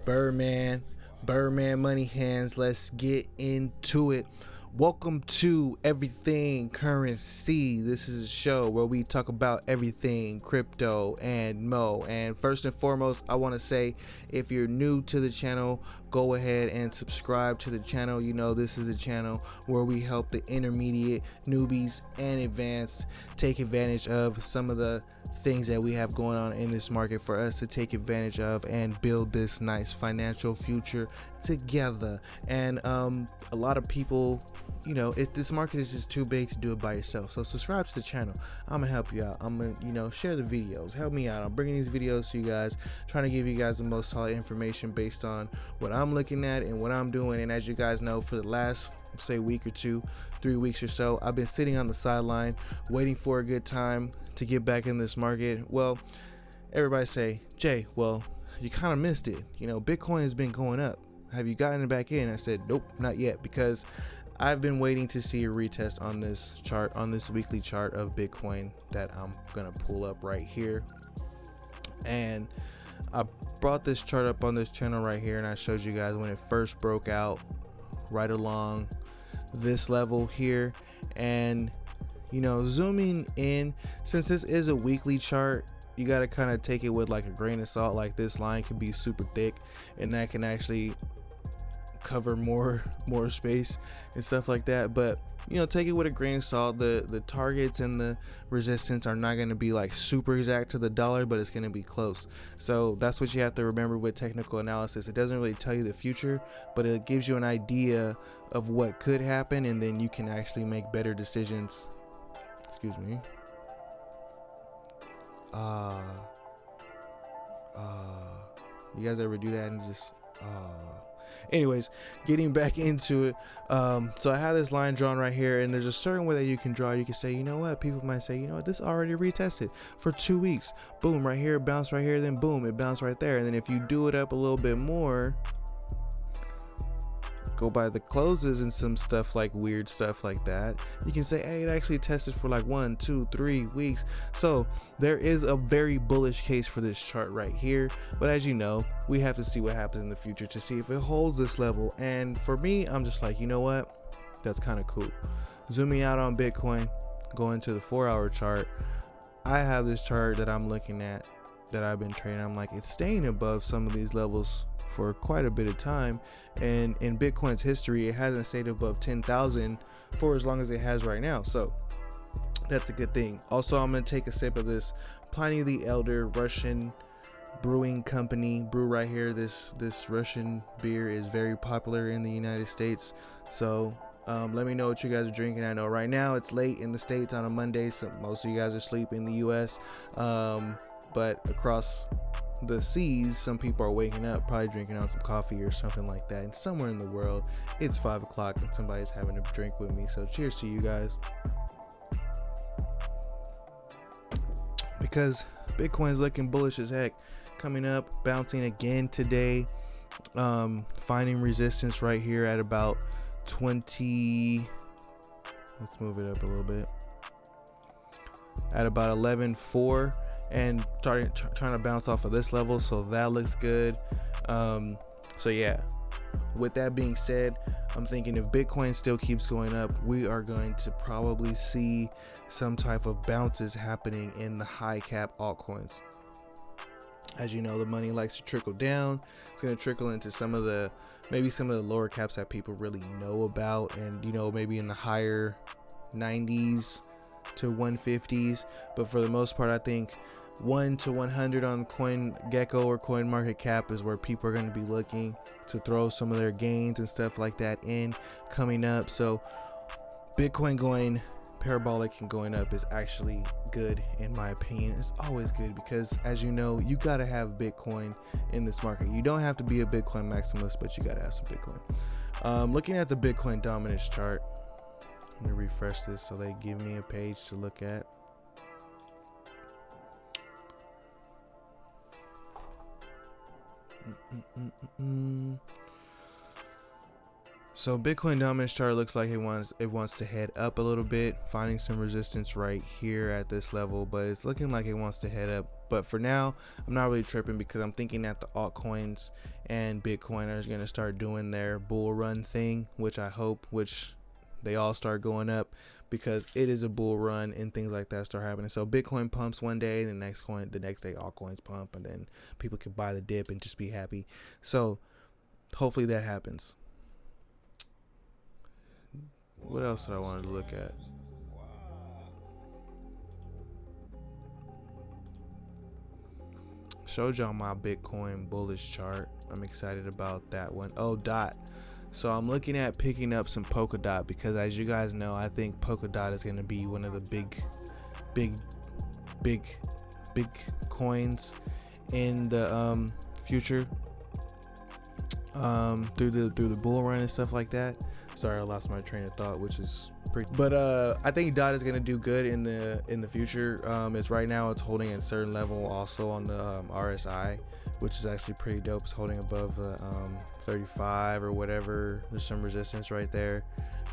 Birdman money hands. Let's get into it. Welcome to Everything Currency. This is a show where we talk about everything crypto and mo. And first and foremost, I want to say, if you're new to the channel, go ahead and subscribe to the channel. You know, this is a channel where we help the intermediate, newbies, and advanced take advantage of some of the things that we have going on in this market for us to take advantage of and build this nice financial future together. And a lot of people, you know, if this market is just too big to do it by yourself, so subscribe to the channel. I'm gonna help you out. I'm gonna, you know, share the videos, help me out. I'm bringing these videos to you guys, trying to give you guys the most solid information based on what I'm looking at and what I'm doing. And as you guys know, for the last, say, week or two, 3 weeks or so, I've been sitting on the sideline waiting for a good time to get back in this market. Well, everybody say, Jay, well, you kind of missed it. You know, Bitcoin has been going up. Have you gotten it back in? I said, nope, not yet, because I've been waiting to see a retest on this chart, on this weekly chart of Bitcoin that I'm gonna pull up right here. And I brought this chart up on this channel right here, and I showed you guys when it first broke out right along this level here. And you know, zooming in, since this is a weekly chart, you got to kind of take it with like a grain of salt. Like, this line can be super thick and that can actually cover more space and stuff like that. But you know, take it with a grain of salt. The targets and the resistance are not going to be like super exact to the dollar, but it's going to be close. So that's what you have to remember with technical analysis. It doesn't really tell you the future, but it gives you an idea of what could happen, and then you can actually make better decisions. Excuse me. You guys ever do that and just anyways, getting back into it. So I have this line drawn right here, and there's a certain way that you can draw. You can say, you know what, people might say, you know what, this already retested for 2 weeks. Boom, right here, bounce right here, then boom, it bounced right there. And then if you do it up a little bit more, go by the closes and some stuff, like weird stuff like that, you can say, hey, it actually tested for like 1, 2, 3 weeks. So there is a very bullish case for this chart right here. But as you know, we have to see what happens in the future to see if it holds this level. And for me, I'm just like, you know what, that's kind of cool. Zooming out on Bitcoin, going to the 4-hour chart, I have this chart that I'm looking at that I've been trading. I'm like, it's staying above some of these levels for quite a bit of time, and in Bitcoin's history, it hasn't stayed above 10,000 for as long as it has right now. So that's a good thing. Also, I'm gonna take a sip of this Pliny the Elder Russian brewing company brew right here. This Russian beer is very popular in the United States. So let me know what you guys are drinking. I know right now it's late in the States on a Monday, so most of you guys are asleep in the US, but across the seas, some people are waking up, probably drinking on some coffee or something like that. And somewhere in the world, it's 5 o'clock and somebody's having a drink with me. So cheers to you guys, because Bitcoin's looking bullish as heck, coming up, bouncing again today, finding resistance right here at about 20. Let's move it up a little bit, at about 11.4. and trying to bounce off of this level, so that looks good. So yeah, with that being said, I'm thinking if Bitcoin still keeps going up, we are going to probably see some type of bounces happening in the high cap altcoins. As you know, the money likes to trickle down. It's going to trickle into some of the lower caps that people really know about, and you know, maybe in the higher 90s to 150s. But for the most part, I think 1 to 100 on CoinGecko or CoinMarketCap is where people are going to be looking to throw some of their gains and stuff like that in coming up. So Bitcoin going parabolic and going up is actually good, in my opinion. It's always good, because as you know, you got to have Bitcoin in this market. You don't have to be a Bitcoin maximalist, but you got to have some Bitcoin. Looking at the Bitcoin dominance chart, let me refresh this so they give me a page to look at. So Bitcoin dominance chart looks like it wants to head up a little bit, finding some resistance right here at this level, but it's looking like it wants to head up But for now, I'm not really tripping because I'm thinking that the altcoins and Bitcoin are going to start doing their bull run thing, which I hope, which they all start going up, because it is a bull run and things like that start happening. So Bitcoin pumps one day, and the next day altcoins pump, and then people can buy the dip and just be happy. So hopefully that happens. What else did I want to look at? Showed y'all my Bitcoin bullish chart. I'm excited about that one. Oh, DOT. So I'm looking at picking up some Polkadot, because as you guys know, I think Polkadot is going to be one of the big coins in the future, through the bull run and stuff like that. Sorry, I lost my train of thought, which is pretty. But I think DOT is gonna do good in the future. It's right now it's holding at a certain level also on the RSI, which is actually pretty dope. It's holding above 35 or whatever. There's some resistance right there,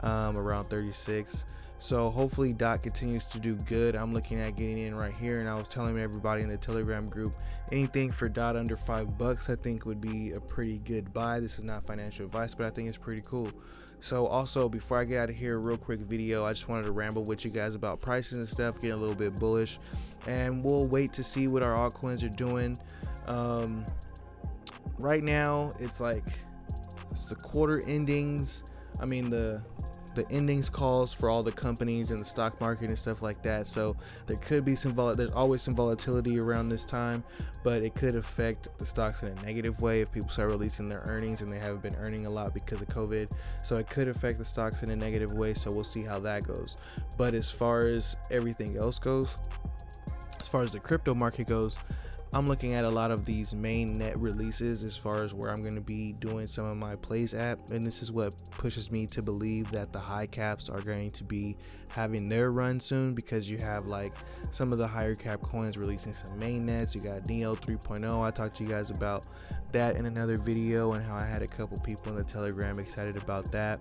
around 36. So hopefully DOT continues to do good. I'm looking at getting in right here, and I was telling everybody in the Telegram group, anything for DOT under $5 I think would be a pretty good buy. This is not financial advice, but I think it's pretty cool. So also, before I get out of here, real quick video, I just wanted to ramble with you guys about prices and stuff, getting a little bit bullish, and we'll wait to see what our altcoins are doing. Right now it's the quarter endings. I mean the endings calls for all the companies in the stock market and stuff like that. So there could be there's always some volatility around this time, but it could affect the stocks in a negative way if people start releasing their earnings and they haven't been earning a lot because of COVID. So it could affect the stocks in a negative way. So we'll see how that goes. But as far as everything else goes, as far as the crypto market goes, I'm looking at a lot of these main net releases as far as where I'm going to be doing some of my plays at, and this is what pushes me to believe that the high caps are going to be having their run soon, because you have like some of the higher cap coins releasing some main nets. You got Neo 3.0. I talked to you guys about that in another video, and how I had a couple people in the Telegram excited about that.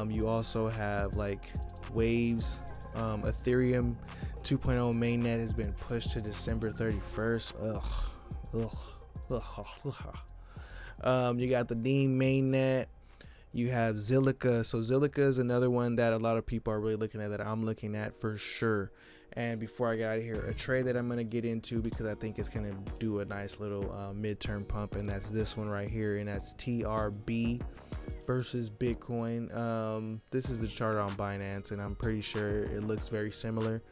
You also have like Waves, Ethereum 2.0 mainnet has been pushed to December 31st. You got the Dean mainnet. You have Zilliqa. So Zilliqa is another one that a lot of people are really looking at, that I'm looking at for sure. And before I get out of here, a trade that I'm going to get into, because I think it's going to do a nice little midterm pump, and that's this one right here, and that's TRB versus Bitcoin. This is the chart on Binance, and I'm pretty sure it looks very similar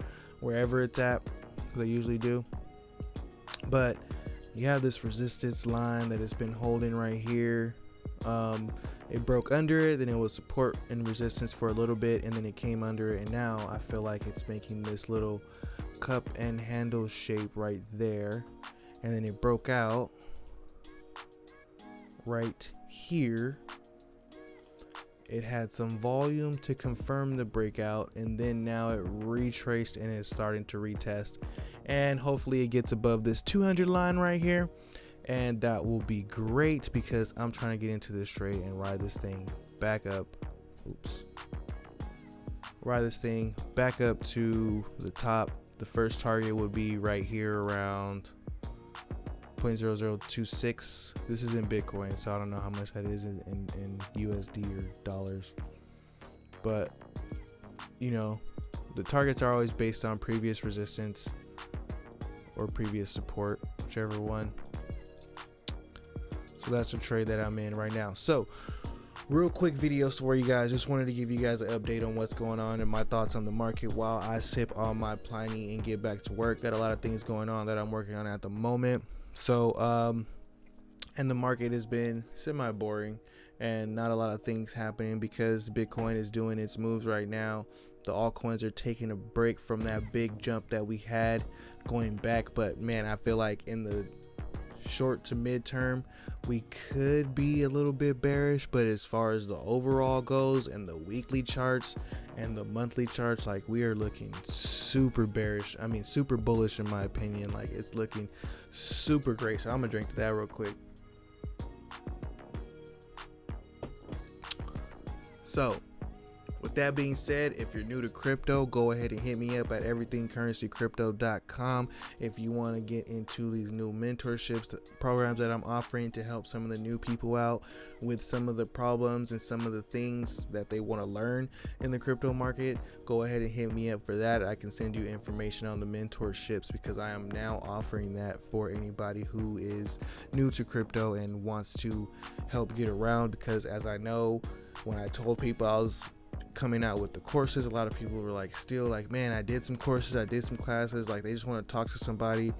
wherever it's at. They usually do. But you have this resistance line that has been holding right here. It broke under it, then it was support and resistance for a little bit, and then it came under it, and now I feel like it's making this little cup and handle shape right there, and then it broke out right here. It had some volume to confirm the breakout, and then now it retraced and it's starting to retest, and hopefully it gets above this 200 line right here, and that will be great, because I'm trying to get into this trade and ride this thing back up. Ride this thing back up to the top. The first target would be right here around 0.0026. This is in Bitcoin, so I don't know how much that is in USD or dollars, but you know, the targets are always based on previous resistance or previous support, whichever one. So that's the trade that I'm in right now. So real quick video for you guys. Just wanted to give you guys an update on what's going on and my thoughts on the market while I sip on my Pliny and get back to work. Got a lot of things going on that I'm working on at the moment. So and the market has been semi boring and not a lot of things happening, because Bitcoin is doing its moves right now. The altcoins are taking a break from that big jump that we had going back, but man, I feel like in the short to mid-term we could be a little bit bearish, but as far as the overall goes and the weekly charts and the monthly charts, like, we are looking super bearish. I mean super bullish in my opinion. Like, it's looking super great. So I'm gonna drink that real quick. So With that being said, if you're new to crypto, go ahead and hit me up at everythingcurrencycrypto.com if you want to get into these new mentorships programs that I'm offering to help some of the new people out with some of the problems and some of the things that they want to learn in the crypto market. Go ahead and hit me up for that. I can send you information on the mentorships because I am now offering that for anybody who is new to crypto and wants to help get around, because as I know, when I told people I was coming out with the courses, a lot of people were like, still like, man, I did some courses, I did some classes, like they just want to talk to somebody.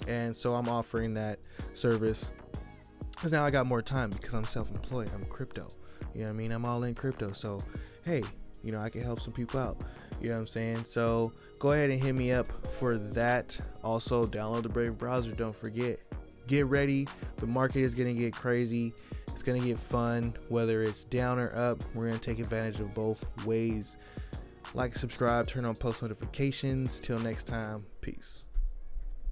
And so I'm offering that service because now I got more time because I'm self-employed, I'm crypto, you know what I mean, I'm all in crypto. So hey, you know, I can help some people out, you know what I'm saying? So go ahead and hit me up for that. Also download the Brave browser, don't forget. Get ready, the market is gonna get crazy. It's going to get fun, whether it's down or up. We're going to take advantage of both ways. Like, subscribe, turn on post notifications. Till next time, peace.